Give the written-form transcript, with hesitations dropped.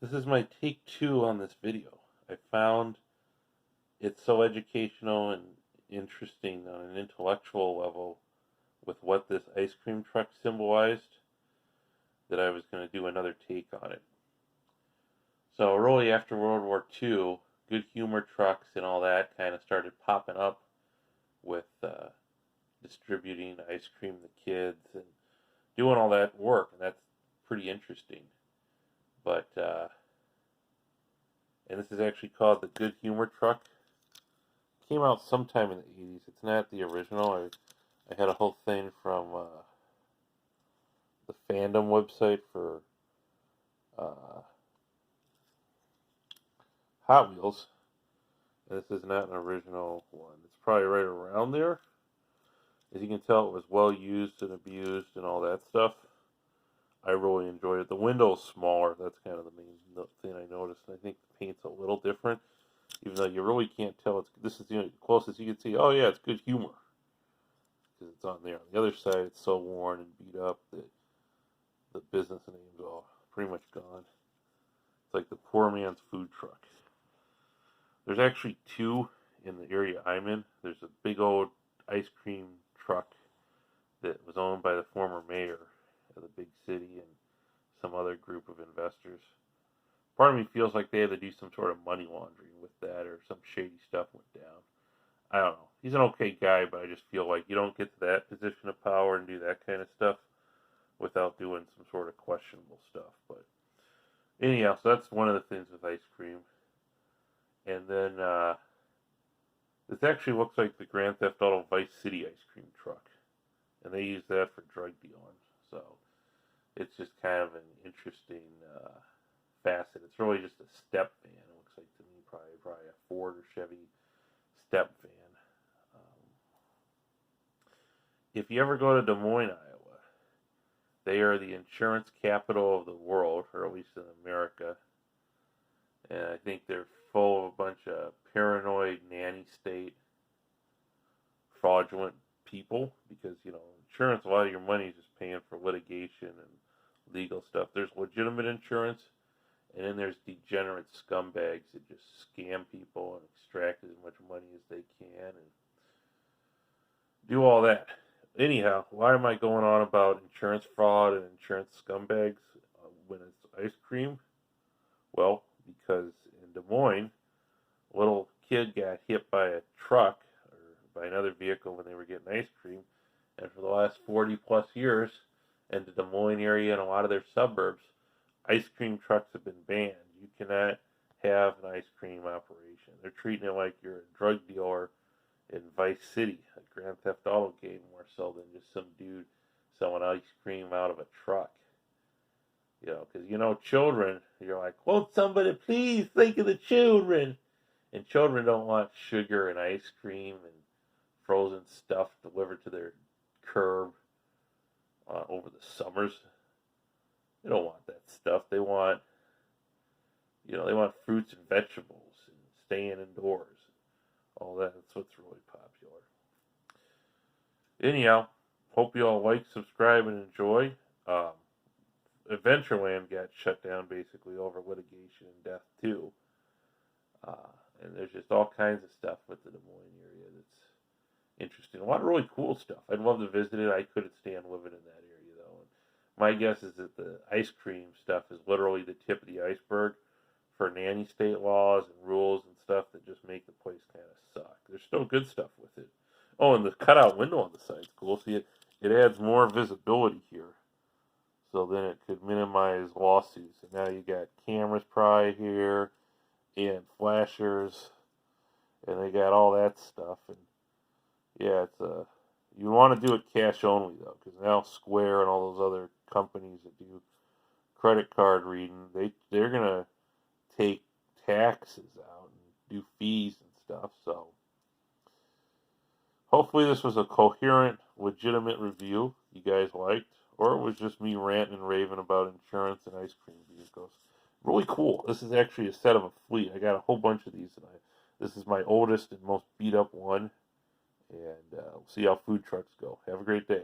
This is my take two on this video. I found it so educational and interesting on an intellectual level with what this ice cream truck symbolized that I was going to do another take on it. So really after World War II, good humor trucks and all that kind of started popping up with distributing ice cream to kids and doing all that work, and that's pretty interesting. But and this is actually called the Good Humor Truck. It came out sometime in the 80s. It's not the original. I had a whole thing from the fandom website for uh, Hot Wheels. And this is not an original one. It's probably right around there. As you can tell, it was well used and abused and all that stuff. I really enjoyed it. The window's smaller. That's kind of the main thing I noticed. And I think the paint's a little different, even though you really can't tell. This is the closest you can see. Oh yeah, it's Good Humor because it's on there. On the other side, it's so worn and beat up that the business name's all pretty much gone. It's like the poor man's food truck. There's actually two in the area I'm in. There's a big old ice cream truck that was owned by the former mayor of the big city and some other group of investors. Part of me feels like they had to do some sort of money laundering with that, or some shady stuff went down. I don't know. He's an okay guy, but I just feel like you don't get to that position of power and do that kind of stuff without doing some sort of questionable stuff. But anyhow, so that's one of the things with ice cream. And then this actually looks like the Grand Theft Auto Vice City ice cream truck, and they use that for drug dealing. So it's just kind of an interesting facet. It's really just a step van. It looks like to me probably a Ford or Chevy step van. If you ever go to Des Moines, Iowa, they are the insurance capital of the world, or at least in America. And I think they're full of a bunch of paranoid nanny state fraudulent people because, insurance, a lot of your money is just paying for litigation and legal stuff. There's legitimate insurance, and then there's degenerate scumbags that just scam people and extract as much money as they can and do all that. Anyhow, why am I going on about insurance fraud and insurance scumbags when it's ice cream? Well, because in Des Moines, a little kid got hit by a truck or by another vehicle when they were getting ice cream, and for the last 40 plus years, in the Des Moines area and a lot of their suburbs, ice cream trucks have been banned. You cannot have an ice cream operation. They're treating it like you're a drug dealer in Vice City, a Grand Theft Auto game, more so than just some dude selling ice cream out of a truck. Because, children, you're like, won't somebody please think of the children? And children don't want sugar and ice cream and frozen stuff delivered to their curb over the summers. They don't want that stuff. They want, they want fruits and vegetables and staying indoors. All that. That's what's really popular. Anyhow, hope you all like, subscribe, and enjoy. Adventureland got shut down basically over litigation and death too. And there's just all kinds of stuff with the Des Moines area that's interesting. A lot of really cool stuff. I'd love to visit it. I couldn't stand living in that area though. And my guess is that the ice cream stuff is literally the tip of the iceberg for nanny state laws and rules and stuff that just make the place kind of suck. There's still good stuff with it. Oh, and the cutout window on the side's cool. See, it adds more visibility here. So then it could minimize lawsuits. And now you got cameras probably here and flashers, and they got all that stuff. And yeah, it's you want to do it cash only though, because now Square and all those other companies that do credit card reading, they're gonna take taxes out and do fees and stuff. So hopefully this was a coherent, legitimate review you guys liked, or it was just me ranting and raving about insurance and ice cream vehicles. Really cool. This is actually a set of a fleet. I got a whole bunch of these, and this is my oldest and most beat up one. And we'll see how food trucks go. Have a great day.